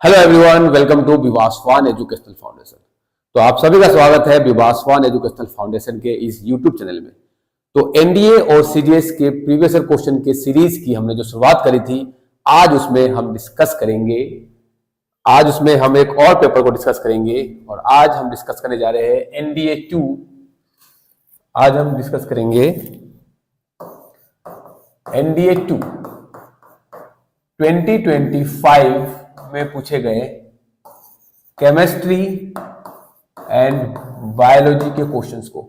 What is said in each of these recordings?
Hello everyone, welcome to Vivasvan educational foundation. तो आप सभी का स्वागत है विवासवान एजुकेशनल फाउंडेशन के इस यूट्यूब चैनल में। तो एनडीए और सीडीएस के प्रीवियस ईयर क्वेश्चन के सीरीज की हमने जो शुरुआत करी थी, आज उसमें हम डिस्कस करेंगे। आज उसमें हम एक और पेपर को डिस्कस करेंगे और आज हम डिस्कस करने जा रहे हैं एनडीए 2। आज हम डिस्कस करेंगे एनडीए 2 2025 में पूछे गए केमिस्ट्री एंड बायोलॉजी के क्वेश्चंस को।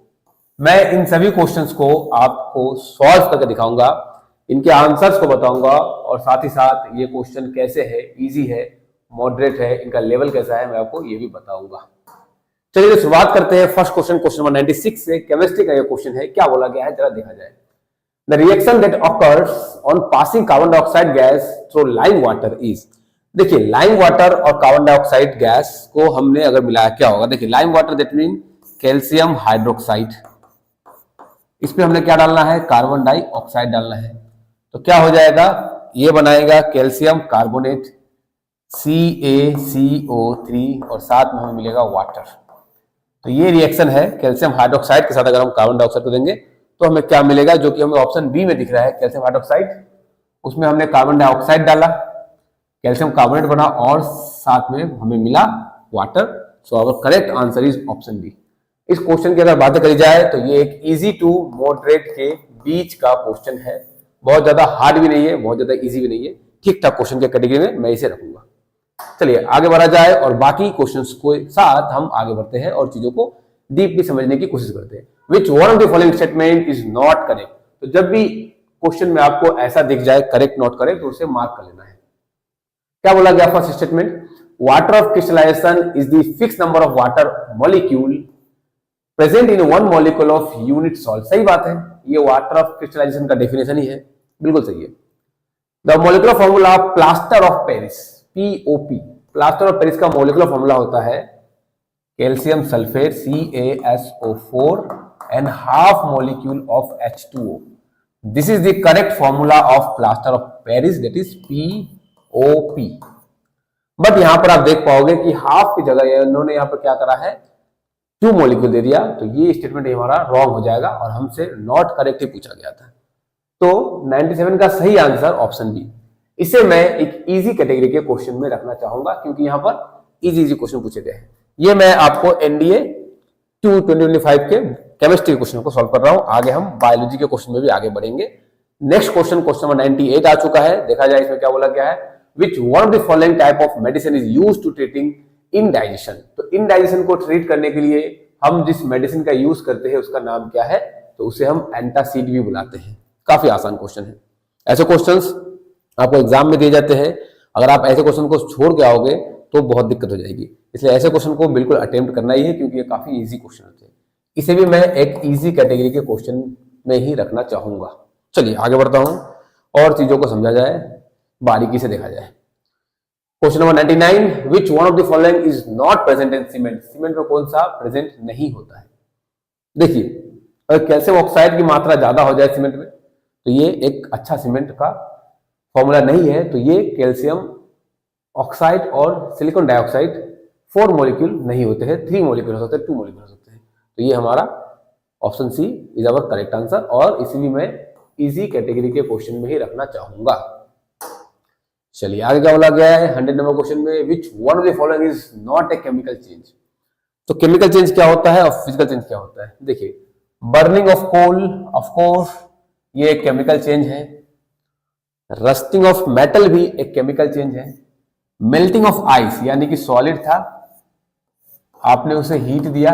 मैं इन सभी क्वेश्चंस को आपको सॉल्व करके दिखाऊंगा, इनके आंसर्स को बताऊंगा और साथ ही साथ ये क्वेश्चन कैसे है, इजी है, मॉडरेट है, इनका लेवल कैसा है, मैं आपको ये भी बताऊंगा। चलिए शुरुआत करते हैं फर्स्ट क्वेश्चन, क्वेश्चन नंबर 96 से। केमिस्ट्री का ये क्वेश्चन है, क्या बोला गया है जरा देखा जाए। The reaction that occurs on passing carbon dioxide gas through lime water is। देखिए लाइम वाटर और कार्बन डाइऑक्साइड गैस को हमने अगर मिलाया क्या होगा। देखिए lime water that mean calcium hydroxide, इसमें हमने क्या डालना है, कार्बन डाइऑक्साइड डालना है। तो क्या हो जाएगा, ये बनाएगा कैल्शियम कार्बोनेट CaCO3 और साथ में हमें मिलेगा वाटर। तो ये रिएक्शन है कैल्शियम हाइड्रोक्साइड के साथ। अगर हम कार्बन डाइऑक्साइड को देंगे तो हमें क्या मिलेगा, जो कि हमें ऑप्शन बी में दिख रहा है कैल्शियम हाइड्रोक्साइड। उसमें हमने कार्बन डाइऑक्साइड डाला, कैल्शियम कार्बोनेट बना और साथ में हमें मिला water. So our correct answer is option B. इस क्वेश्चन की अगर बात करी जाए तो ये एक इजी टू मॉडरेट के बीच का क्वेश्चन है। बहुत ज्यादा हार्ड भी नहीं है, बहुत ज्यादा इजी भी नहीं है, ठीक ठाक क्वेश्चन के कैटेगरी में मैं इसे रखूंगा। चलिए आगे बढ़ा जाए और बाकी क्वेश्चंस के साथ हम आगे बढ़ते हैं और चीजों को डीपली समझने की कोशिश करते हैं। विच one of the following statement is not correct. तो जब भी क्वेश्चन में आपको ऐसा दिख जाए करेक्ट नॉट करेक्ट, तो उसे मार्क कर लेना है। क्या बोला गया first statement, water of crystallisation is the fix number of water molecule present in one molecule of unit salt. सही बात है, ये वाटर ऑफ क्रिस्टलाइजेशन का डेफिनेशन ही है, बिल्कुल सही है। The molecular formula of plaster of Paris POP, plaster of Paris का मॉलिक्यूलर फॉर्मूला होता है calcium sulphate CaSO4 and half molecule of H2O. This is the correct formula of plaster of Paris, that is POP। But यहां पर आप देख पाओगे कि half की जगह इन्होंने यहां पर क्या करा है, 2 मॉलिक्यूल दे दिया। तो ये स्टेटमेंट हमारा रॉन्ग हो जाएगा और हमसे नॉट करेक्ट ही पूछा गया था। तो 97 का सही आंसर ऑप्शन बी। इसे मैं एक इजी कैटेगरी के क्वेश्चन में रखना चाहूंगा क्योंकि यहां पर इजी क्वेश्चन पूछे गए हैं। ये मैं आपको एनडीए 2 2025 के केमिस्ट्री क्वेश्चन को सॉल्व कर रहा हूं। आगे हम बायोलॉजी के क्वेश्चन में भी आगे बढ़ेंगे। नेक्स्ट क्वेश्चन, क्वेश्चन नंबर 98 आ चुका है। देखा जाए इसमें क्या बोला गया है, which one of the following type of medicine is used to treating indigestion. तो इनडाइजेशन को ट्रीट करने के लिए हम जिस मेडिसिन का यूज करते हैं उसका नाम क्या है, तो उसे हम एंटासिड भी बुलाते हैं। काफी आसान क्वेश्चन है। ऐसे क्वेश्चंस आपको एग्जाम में दिए जाते हैं, अगर आप ऐसे क्वेश्चन को छोड़ के आओगे तो बहुत दिक्कत हो जाएगी। इसलिए ऐसे क्वेश्चन को बिल्कुल अटेम्प्ट करना ही है क्योंकि ये काफी इजी क्वेश्चन होते हैं। इसे भी मैं एक इजी कैटेगरी के क्वेश्चन में ही रखना चाहूंगा। चलिए आगे बढ़ता हूं और चीजों को समझा जाए, बारीकी से देखा जाए। Question number 99, which one of the following is not present in cement. Cement में कौन सा प्रेजेंट नहीं होता है। देखिए अगर कैल्शियम ऑक्साइड की मात्रा ज्यादा हो जाए सीमेंट में तो ये एक अच्छा सीमेंट का फॉर्मूला नहीं है। तो ये कैल्शियम ऑक्साइड और सिलिकॉन डाइऑक्साइड 4 मॉलिक्यूल नहीं होते हैं, 3 मॉलिक्यूल हो सकते हैं, 2 मॉलिक्यूल हो सकते हैं। तो ये हमारा option C is our correct answer और इसे भी मैं इजी कैटेगरी के क्वेश्चन में ही रखना चाहूंगा। चलिए आगे क्या बोला गया है 100 नंबर क्वेश्चन में, विच one of the following is not a chemical change. तो केमिकल चेंज क्या होता है और फिजिकल चेंज क्या होता है। देखिए burning of coal, of course ये एक केमिकल चेंज है। रस्टिंग ऑफ मेटल भी एक केमिकल चेंज है। मेल्टिंग ऑफ आइस यानी कि सॉलिड था, आपने उसे हीट दिया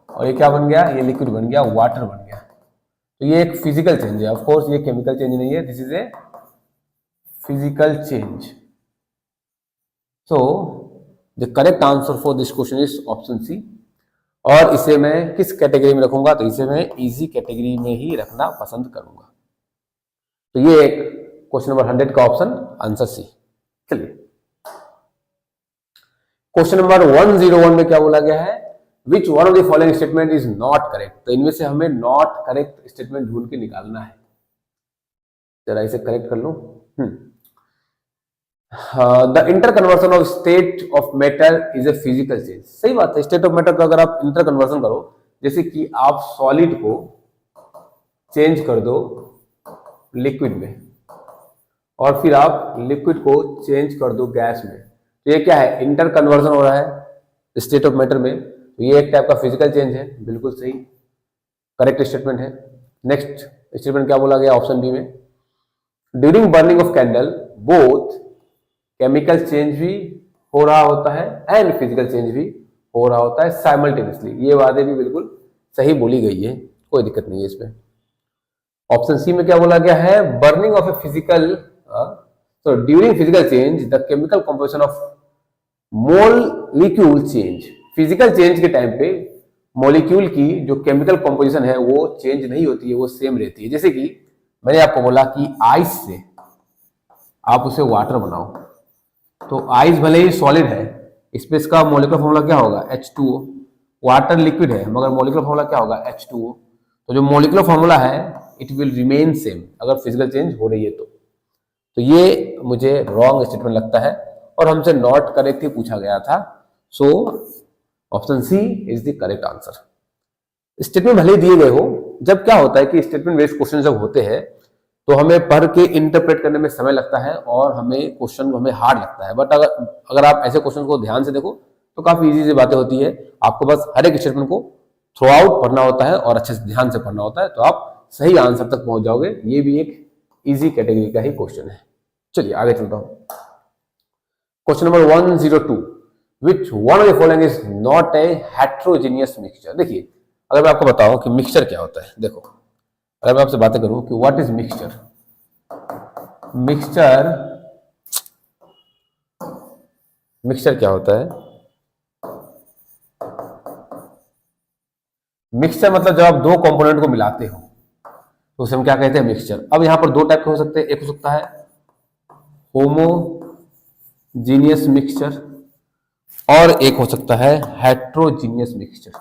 और ये क्या बन गया, ये लिक्विड बन गया, वाटर बन गया। तो ये एक फिजिकल चेंज है। ऑफ कोर्स ये केमिकल चेंज नहीं है, this is a physical change. So the correct answer for this question is option C. और इसे मैं किस कैटेगरी में रखूंगा, तो इसे मैं इजी कैटेगरी में ही रखना पसंद करूंगा। तो ये एक क्वेश्चन नंबर 100 का ऑप्शन आंसर सी। चलिए क्वेश्चन नंबर 101 में क्या बोला गया है, which one of the following statement is not correct. तो इनमें से हमें नॉट करेक्ट स्टेटमेंट ढूंढ के निकालना है। जरा इसे करेक्ट कर लूं। The inter conversion of state of matter is a physical change. सही बात है, स्टेट ऑफ मैटर का अगर आप इंटर कन्वर्सन करो, जैसे कि आप सॉलिड को चेंज कर दो लिक्विड में और फिर आप लिक्विड को चेंज कर दो गैस में, तो ये क्या है, इंटर कन्वर्सन हो रहा है स्टेट ऑफ मैटर में। तो ये एक टाइप का फिजिकल चेंज है, बिल्कुल सही, करेक्ट स्टेटमेंट है। नेक्स्ट स्टेटमेंट क्या बोला गया ऑप्शन बी में, during burning of candle both chemical change भी हो रहा होता है एंड फिजिकल चेंज भी हो रहा होता है साइमल्टेनियसली। ये बातें भी बिल्कुल सही बोली गई है, कोई दिक्कत नहीं है इसमें। ऑप्शन सी में क्या बोला गया है, burning of a physical so during physical change the chemical composition of molecule change। Physical change के टाइम पे मॉलिक्यूल की जो केमिकल कंपोजिशन है वो चेंज नहीं होती है, वो सेम रहती है। जैसे कि मैंने आपको बोला कि आइस से आप उसे वाटर बनाओ, तो आइस भले ही सॉलिड है, इस पे इसका मॉलिक्यूलर फॉर्मूला क्या होगा, H2O। वाटर लिक्विड है मगर मॉलिक्यूलर फॉर्मूला क्या होगा, H2O। तो जो मॉलिक्यूलर फॉर्मूला है इट विल रिमेन सेम अगर फिजिकल चेंज हो रही है तो ये मुझे रॉन्ग स्टेटमेंट लगता है और हमसे नॉट करेक्ट ही पूछा गया था। So option C is the correct answer. Statement भले दिए गए हो, जब क्या होता है कि स्टेटमेंट बेस्ड क्वेश्चन जब होते हैं तो हमें पढ़ के इंटरप्रेट करने में समय लगता है और हमें क्वेश्चन हमें हार्ड लगता है। बट अगर आप ऐसे क्वेश्चन को ध्यान से देखो तो काफी इजी सी बातें होती है। आपको बस हर एक स्टेटमेंट को थ्रू आउट पढ़ना होता है और अच्छे से ध्यान से पढ़ना होता है, तो आप सही आंसर तक पहुंच जाओगे। ये भी एक इजी कैटेगरी का ही क्वेश्चन है। चलिए आगे चलता हूं। Question number 102, which one of the following is not a heterogeneous mixture. देखिए अगर मैं आपको बताऊं कि मिक्सचर क्या होता है, देखो अगर मैं आपसे बातें करूं कि व्हाट इज मिक्सचर, मिक्सचर क्या होता है, मिक्सचर मतलब जब आप दो कंपोनेंट को मिलाते हो तो उसे हम क्या कहते हैं, मिक्सचर। अब यहां पर दो टाइप के हो सकते हैं, एक हो सकता है होमोजीनियस मिक्सचर और एक हो सकता है heterogeneous mixture.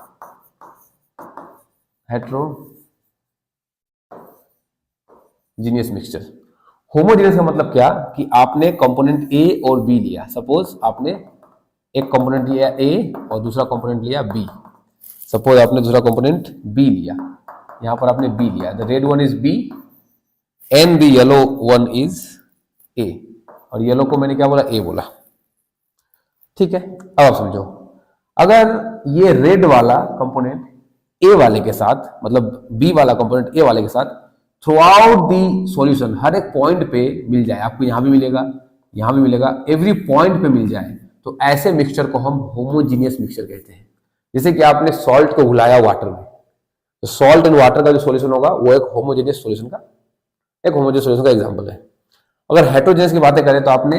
Heterogeneous mixture, homogeneous का मतलब क्या कि आपने कंपोनेंट ए और बी लिया। सपोज आपने एक कंपोनेंट लिया ए और दूसरा कंपोनेंट लिया बी। सपोज आपने दूसरा कंपोनेंट बी लिया, यहां पर आपने बी लिया, the red one is B and the yellow one is A, और येलो को मैंने क्या बोला, ए बोला। ठीक है, अब आप समझो, अगर ये रेड वाला कंपोनेंट ए वाले के साथ, मतलब बी वाला कंपोनेंट ए वाले के साथ थ्रू आउट दी सॉल्यूशन हर एक पॉइंट पे मिल जाए, आपको यहां भी मिलेगा, यहां भी मिलेगा, एवरी पॉइंट पे मिल जाए, तो ऐसे मिक्सचर को हम होमोजीनियस मिक्सचर कहते हैं। जैसे कि आपने सॉल्ट को घुलाया वाटर में, तो सॉल्ट एंड वाटर का जो सॉल्यूशन होगा वो एक होमोजेनियस सॉल्यूशन का एग्जांपल है। अगर हेट्रोजेनियस की बातें करें तो आपने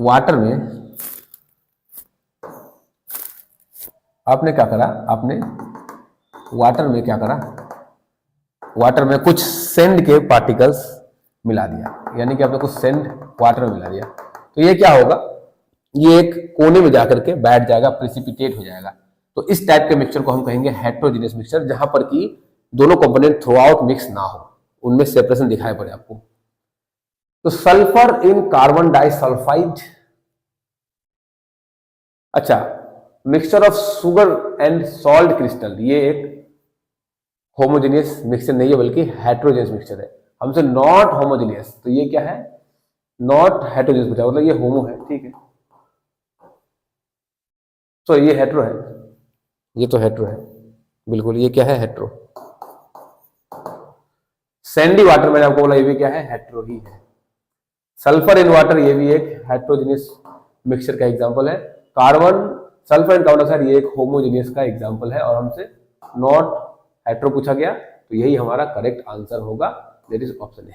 वाटर में क्या करा, आपने वाटर में क्या करा, वाटर में कुछ सेंड के पार्टिकल्स मिला दिया, यानी कि आपने कुछ सेंड वाटर में मिला दिया, तो ये क्या होगा, ये एक कोने में जाकर के बैठ जाएगा, प्रेसिपिटेट हो जाएगा। तो इस टाइप के मिक्सचर को हम कहेंगे हेट्रोजीनियस मिक्सचर, जहां पर कि दोनों कंपोनेंट थ्रू आउट मिक्स ना हो, उनमें सेपरेशन दिखाई पड़े आपको। तो सल्फर इन कार्बन डाइसल्फाइड, अच्छा, mixture of sugar and salt crystal, ये एक होमोजेनियस मिक्सचर नहीं है बल्कि हेट्रोजेनियस मिक्सचर है। हमसे नॉट होमोजेनियस, तो ये क्या है, नॉट हेट्रोजेनियस मिक्सचर, मतलब ये होमो है, ठीक है। तो ये हेट्रो है, ये तो हेट्रो है, बिल्कुल, ये क्या है, हेट्रो। सैंडी वाटर मैंने आपको बोला, ये भी क्या है, हेट्रो ही है। सल्फर इन वाटर, ये भी एक हेट्रोजीनियस मिक्सचर का एग्जांपल है। Carbon, sulphur and carbon dioxide, ये एक होमोजीनियस का एग्जांपल है, और हमसे नॉट हेट्रो पूछा गया, तो यही हमारा करेक्ट आंसर होगा, दैट इज ऑप्शन ए।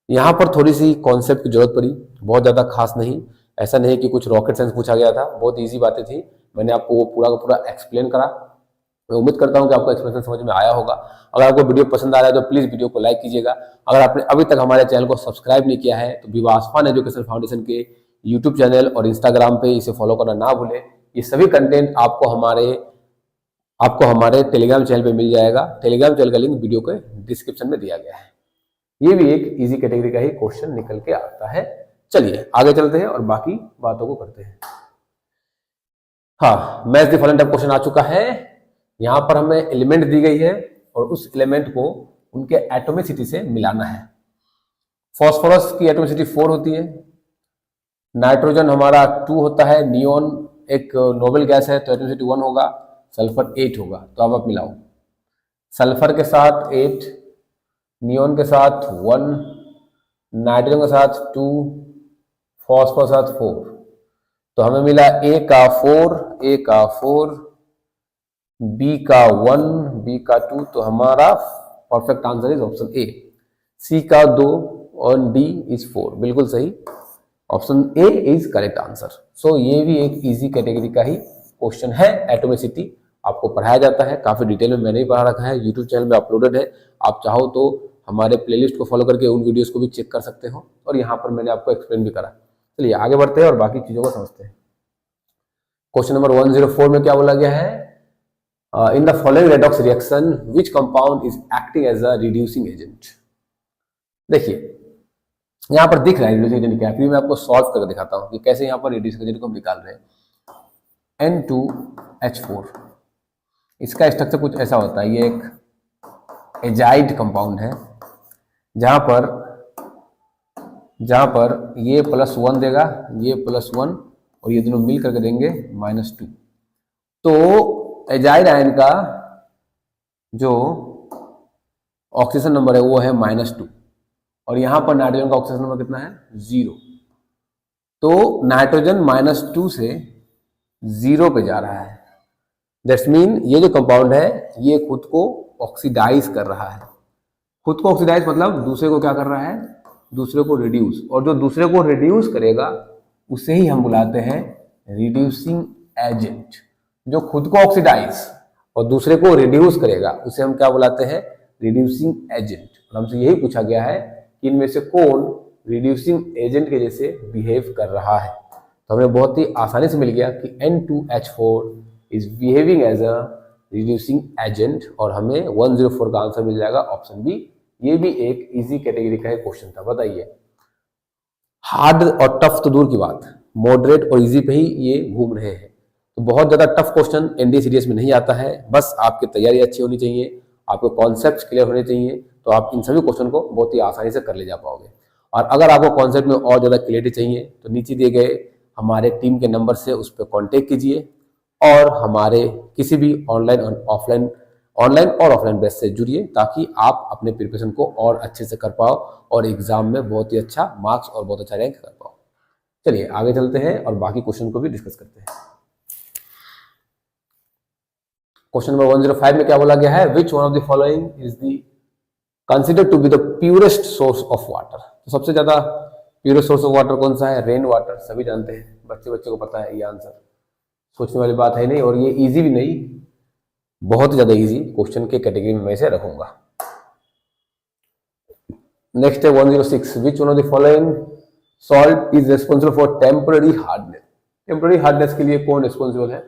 यहां पर थोड़ी सी कॉन्सेप्ट की जरूरत पड़ी, बहुत ज्यादा खास नहीं, ऐसा नहीं कि कुछ रॉकेट साइंस पूछा गया था, बहुत इजी बातें थी, मैंने आपको वो पूरा का पूरा एक्सप्लेन करा। मैं उम्मीद करता हूं कि आपको एक्सप्लेनेशन समझ में आया होगा। अगर आपको वीडियो पसंद आ रहा है तो प्लीज वीडियो को लाइक कीजिएगा। अगर आपने अभी तक हमारे चैनल को सब्सक्राइब नहीं किया है तो विवासवान एजुकेशन फाउंडेशन के यूट्यूब चैनल और इंस्टाग्राम पे इसे फॉलो करना ना भूलें। ये सभी कंटेंट आपको हमारे टेलीग्राम चैनल पे मिल जाएगा। टेलीग्राम चैनल का लिंक वीडियो के डिस्क्रिप्शन में दिया गया है। ये भी एक इजी कैटेगरी का ही क्वेश्चन निकल के आता है। चलिए आगे चलते हैं और बाकी बातों को करते हैं। हाँ, match the following type question आ चुका है। यहां पर हमें एलिमेंट दी गई है और उस एलिमेंट को उनके एटोमिसिटी से मिलाना है। फॉस्फोरस की एटोमिसिटी 4 होती है, नाइट्रोजन हमारा 2 होता है, नियोन एक नोबल गैस है तो एटोमिसिटी 1 होगा, सल्फर 8 होगा। तो अब आप मिलाओ, सल्फर के साथ 8, नियोन के साथ 1, नाइट्रोजन के साथ 2, फॉस्फोरस के साथ 4। तो हमें मिला A का 4, B का 1, B का 2। तो हमारा perfect answer is option A. C का 2 और D इज 4, बिल्कुल सही। Option A is correct answer. So ये भी एक इजी कैटेगरी का ही क्वेश्चन है। एटोमिसिटी आपको पढ़ाया जाता है, काफी डिटेल में मैंने ही पढ़ा रखा है, यूट्यूब चैनल में अपलोडेड है। आप चाहो तो हमारे प्लेलिस्ट को फॉलो करके उन वीडियोस को भी चेक कर सकते हो, और यहाँ पर मैंने आपको एक्सप्लेन भी करा। चलिए आगे बढ़ते हैं और बाकी चीजों को समझते हैं। क्वेश्चन नंबर 104 में क्या बोला गया है? In the following redox reaction which compound is acting as a reducing agent. देखिए यहां पर दिख रहा है रिड्यूसिंग एजेंट क्या है, फिर मैं आपको सॉल्व करके दिखाता हूं कि कैसे यहां पर रिड्यूसिंग एजेंट को हम निकाल रहे हैं। N2H4, इसका स्ट्रक्चर कुछ ऐसा होता है। ये एक एजाइड कंपाउंड है जहां पर ये +1 देगा, ये +1 और ये दोनों मिल करके देंगे -2। तो एजाइड आयन का जो ऑक्सीजन नंबर है वो है -2 और यहां पर नाइट्रोजन का ऑक्सीजन नंबर कितना है? 0। तो नाइट्रोजन -2 से 0 पे जा रहा है। दैट्स मीन ये जो कंपाउंड है ये खुद को ऑक्सीडाइज कर रहा है। खुद को ऑक्सीडाइज मतलब दूसरे को क्या कर रहा है? दूसरे को रिड्यूस। और जो दूसरे को रिड्यूस करेगा उसे ही हम बुलाते हैं रिड्यूसिंग एजेंट। जो खुद को ऑक्सीडाइज और दूसरे को रिड्यूस करेगा उसे हम क्या बुलाते हैं? Reducing agent. और हमसे यही पूछा गया है कि इनमें से कौन रिड्यूसिंग एजेंट के जैसे बिहेव कर रहा है। तो हमें बहुत ही आसानी से मिल गया कि N2H4 is behaving as a reducing agent, और हमें 104 का आंसर मिल जाएगा ऑप्शन बी। ये भी एक इजी कैटेगरी का क्वेश्चन था। बताइए, हार्ड और टफ तो दूर की बात, मॉडरेट और इजी पे ही ये घूम रहे हैं। तो बहुत ज्यादा टफ क्वेश्चन एनडीए सीरीज में नहीं आता है, बस आपकी तैयारी अच्छी होनी चाहिए, आपके कॉन्सेप्ट्स क्लियर होने चाहिए, तो आप इन सभी क्वेश्चन को बहुत ही आसानी से कर ले जा पाओगे। और अगर आपको कॉन्सेप्ट में और ज्यादा क्लियरिटी चाहिए तो नीचे दिए गए हमारे टीम के नंबर से उस पर कॉन्टेक्ट कीजिए और हमारे किसी भी ऑनलाइन और ऑफलाइन बेस से जुड़िए, ताकि आप अपने प्रिपरेशन को और अच्छे से कर पाओ और एग्जाम में बहुत ही अच्छा मार्क्स और बहुत अच्छा रैंक कर पाओ। चलिए आगे चलते हैं और बाकी क्वेश्चन को भी डिस्कस करते हैं। क्वेश्चन नंबर 105 में क्या बोला गया है? Which one of the following is the considered to be the purest source of water. तो सबसे ज्यादा प्योरेस्ट सोर्स ऑफ वाटर कौन सा है? Rain water. सभी जानते हैं, बच्चे को पता है ये आंसर, सोचने वाली बात है नहीं, और ये इजी भी नहीं, बहुत ही ज्यादा इजी क्वेश्चन के कैटेगरी में मैं इसे रखूंगा। नेक्स्ट है 106, विच one of the following salt is responsible for temporary hardness. Temporary hardness के लिए कौन रिस्पॉन्सिबल है?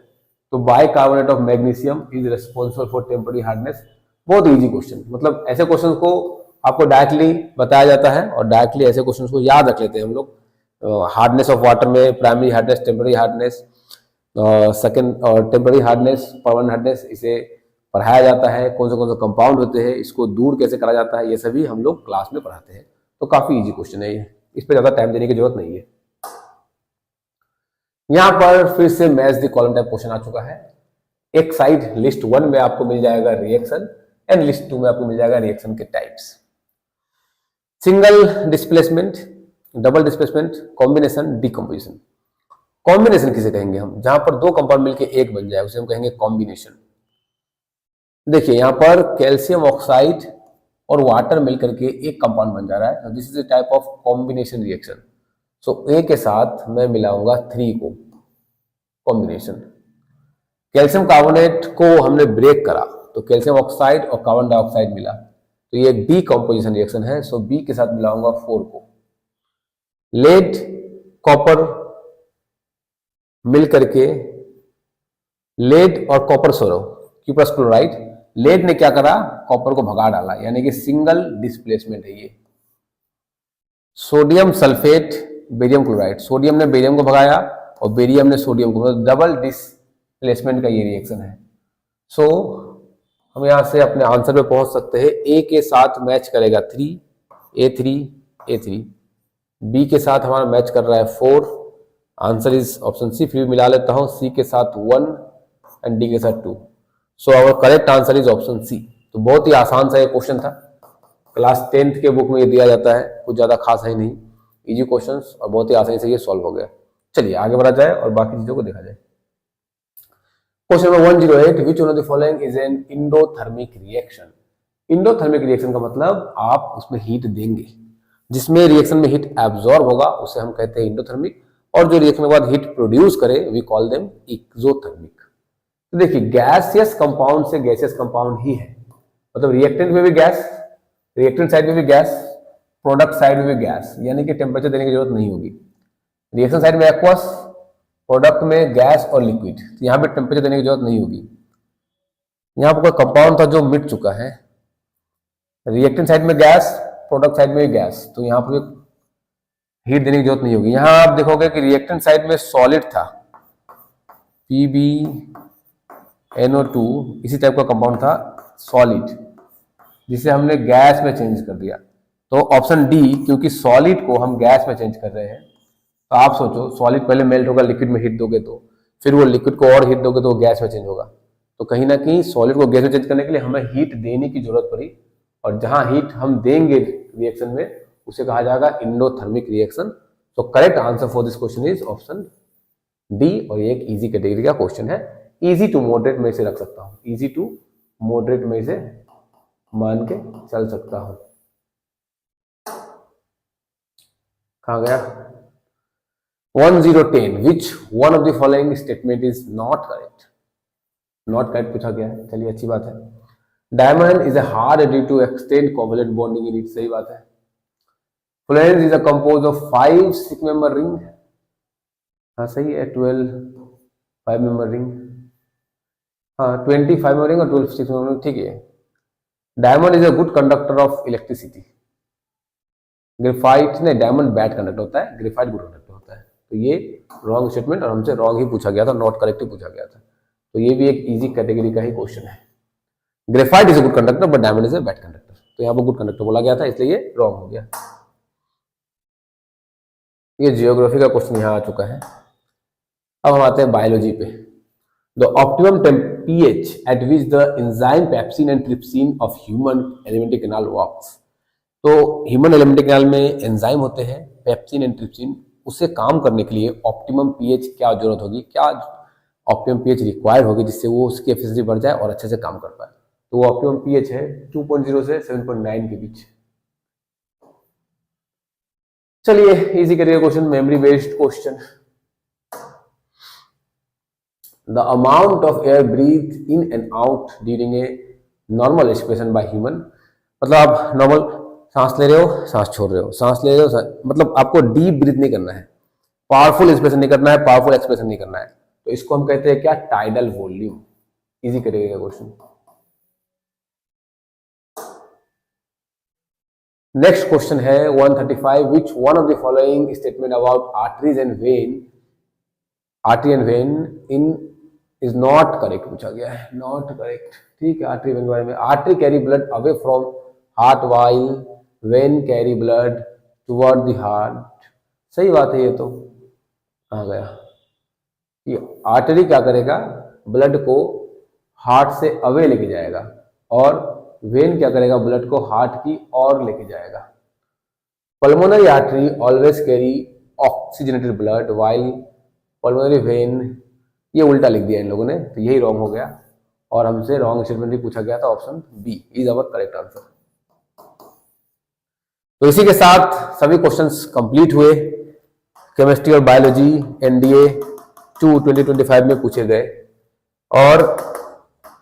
तो bicarbonate of magnesium is responsible for temporary hardness. बहुत इजी क्वेश्चन, मतलब ऐसे क्वेश्चन को आपको डायरेक्टली बताया जाता है और डायरेक्टली ऐसे क्वेश्चन को याद रख लेते हैं हम लोग। हार्डनेस ऑफ वाटर में primary hardness, temporary hardness, second और टेम्पररी हार्डनेस, परमानेंट हार्डनेस, इसे पढ़ाया जाता है। कौन से कंपाउंड होते हैं, इसको दूर कैसे करा जाता है, ये सभी हम लोग क्लास में पढ़ाते हैं। तो काफी इजी क्वेश्चन है ये, इस पर ज्यादा टाइम देने की जरूरत नहीं है। यहां पर फिर से match the column type question आ चुका है। एक साइड लिस्ट 1 में आपको मिल जाएगा रिएक्शन एंड लिस्ट 2 में आपको मिल जाएगा रिएक्शन के types. Single displacement, double displacement, combination, decomposition. Combination किसे कहेंगे हम? जहां पर दो कंपाउंड मिलकर एक बन जाए उसे हम कहेंगे कॉम्बिनेशन। देखिए यहां पर कैल्शियम ऑक्साइड और वाटर मिलकर के एक कंपाउंड बन जा रहा है, this is a type of combination reaction. So A के साथ मैं मिलाऊंगा 3 को, कॉम्बिनेशन। कैल्शियम कार्बोनेट को हमने ब्रेक करा तो कैल्शियम ऑक्साइड और कार्बन डाइऑक्साइड मिला, तो ये डीकम्पोजिशन रिएक्शन है। सो बी के साथ मिलाऊंगा 4 को। लेड कॉपर मिल करके, लेड और कॉपर सोरो, क्यूप्रस क्लोराइड, लेड ने क्या करा? कॉपर को भगा डाला, यानी कि सिंगल डिस्प्लेसमेंट है ये। Sodium sulphate barium chloride, sodium ने बेरियम को भगाया और बेरियम ने सोडियम को, डबल डिसप्लेसमेंट का ये रिएक्शन है। सो हम यहाँ से अपने आंसर पे पहुंच सकते हैं। ए के साथ मैच करेगा 3, A3, बी के साथ हमारा मैच कर रहा है 4, आंसर इज ऑप्शन सी। फिर मिला लेता हूँ, सी के साथ 1 एंड डी के साथ 2। So our correct answer is option C. तो बहुत ही आसान सा ये क्वेश्चन था, क्लास 10th के बुक में ये दिया जाता है, कुछ ज्यादा खास है नहीं, इजी क्वेश्चंस और बहुत ही आसानी से ये सॉल्व हो गया। चलिए आगे बढ़ा जाए और बाकी चीजों को देखा जाए। Question number 108, which one of the following is an endothermic reaction. Endothermic reaction का मतलब आप उसमें हीट देंगे, जिसमें रिएक्शन में हीट एब्जॉर्ब होगा उसे हम कहते हैं इंडोथर्मिक, और जो रिएक्शन के बाद हीट प्रोड्यूस करे वी कॉल देम एक्सोथर्मिक। तो देखिए गैसियस कंपाउंड से गैसियस कंपाउंड ही है, मतलब रिएक्टेंट में भी गैस, रिएक्टेंट साइड में भी गैस, प्रोडक्ट साइड में भी गैस, यानी कि टेम्परेचर देने की जरूरत नहीं होगी। रिएक्शन साइड में एक्वस, प्रोडक्ट में गैस और लिक्विड, तो यहाँ पे टेम्परेचर देने की जरूरत नहीं होगी। यहाँ पर कोई कंपाउंड था जो मिट चुका है, रिएक्टेंट साइड में गैस, प्रोडक्ट साइड में भी गैस, तो यहाँ पर हीट देने की जरूरत नहीं होगी। यहाँ आप देखोगे कि रिएक्टेंट साइड में सॉलिड था, PbNO2 इसी टाइप का कंपाउंड था सॉलिड, जिसे हमने गैस में चेंज कर दिया। तो ऑप्शन डी, क्योंकि सॉलिड को हम गैस में चेंज कर रहे हैं, तो आप सोचो सॉलिड पहले मेल्ट होगा, लिक्विड में हीट दोगे तो फिर वो लिक्विड को और हीट दोगे तो वो गैस में चेंज होगा। तो कहीं ना कहीं सॉलिड को गैस में चेंज करने के लिए हमें हीट देने की जरूरत पड़ी, और जहां हीट हम देंगे रिएक्शन में उसे कहा जाएगा इंडोथर्मिक रिएक्शन। तो correct answer for this question is option D, और ये एक इजी कैटेगरी का क्वेश्चन है। इजी टू मॉडरेट में से रख सकता हूं, इजी टू मॉडरेट में से मान के चल सकता हूं। कहां गया? 1010, which one of the following statement is not correct. Not correct पूछा गया है, चलिए अच्छी बात है। Diamond is a hard due to extend covalent bonding in it, सही बात है। Fullerene is a compose of 5 6 member ring, हाँ सही है। 12 5 मेंबर रिंग, हाँ 25 मेंबर रिंग और 12 6 मेंबर रिंग, ठीक है। Diamond is a good conductor of electricity. Graphite नहीं, डायमंड बैड कंडक्टर होता है, ग्रेफाइट गुड कंडक्टर होता है। तो ये रॉन्ग स्टेटमेंट, और हमसे रॉन्ग ही पूछा गया था, नॉट करेक्ट ही पूछा गया था। तो ये भी एक इजी कैटेगरी का ही क्वेश्चन है। Graphite is a good conductor but diamond is a bad conductor, तो यहाँ पर गुड कंडक्टर बोला गया था, इसलिए ये रॉन्ग हो गया। ये जियोग्राफी का क्वेश्चन यहाँ आ चुका है। अब हम आते हैं बायोलॉजी पे। The optimum pH at which the enzyme pepsin and trypsin of human alimentary canal works। तो ह्यूमन एलिमेंट्री कैनाल में एंजाइम होते हैं पेप्सिन एंड ट्रिप्सिन, उसे काम करने के लिए ऑप्टिमम pH क्या जरूरत होगी, क्या ऑप्टिमम pH रिक्वायर्ड होगी जिससे वो उसकी एफिशिएंसी बढ़ जाए और अच्छे से काम कर पाए। तो वो ऑप्टिमम pH है 2.0 से 7.9 के बीच। चलिए इजी करिए question, memory based question. The amount of air breathed in and out during a normal respiration by human, मतलब आप नॉर्मल सांस ले रहे हो, सांस छोड़ रहे हो, सांस ले रहे हो, मतलब आपको डीप ब्रीथ नहीं करना है, पावरफुल इंस्पिरेशन नहीं करना है, पावरफुल एक्सप्रेशन नहीं करना है, तो इसको हम कहते हैं क्या? Tidal volume. इजी करेगा क्वेश्चन। नेक्स्ट क्वेश्चन है 135, विच one of the following statement about arteries and when, artery and when in is not correct पूछा गया है। नॉट करेक्ट, ठीक है। आर्टरी वेन के बारे में, artery carry blood away from heart while when carry blood toward the heart, सही बात है। ये तो आ गया, ये आर्टरी क्या करेगा? ब्लड को हार्ट से अवे लेके जाएगा, और वेन क्या करेगा? ब्लड को हार्ट की ओर लेके जाएगा। Pulmonary artery always carry oxygenated blood while pulmonary vein, ये उल्टा लिख दिया इन लोगों ने, तो यही रॉन्ग हो गया, और हमसे रॉन्ग स्टेटमेंट भी पूछा गया था। Option B is our correct answer. तो इसी के साथ सभी क्वेश्चंस कंप्लीट हुए। केमिस्ट्री और बायोलॉजी NDA 2 2025 में पूछे गए, और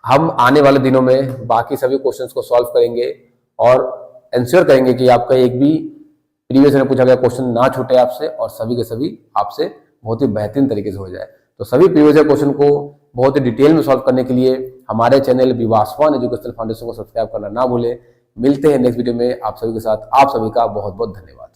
हम आने वाले दिनों में बाकी सभी क्वेश्चंस को सॉल्व करेंगे और इंश्योर करेंगे कि आपका एक भी प्रीवियस में पूछा गया क्वेश्चन ना छूटे आपसे, और सभी के सभी आपसे बहुत ही बेहतरीन तरीके से हो जाए। तो सभी प्रीवियस क्वेश्चन को बहुत ही डिटेल में सॉल्व करने के लिए हमारे चैनल विवासवान एजुकेशनल फाउंडेशन को सब्सक्राइब करना ना भूलें। मिलते हैं नेक्स्ट वीडियो में आप सभी के साथ। आप सभी का बहुत बहुत धन्यवाद।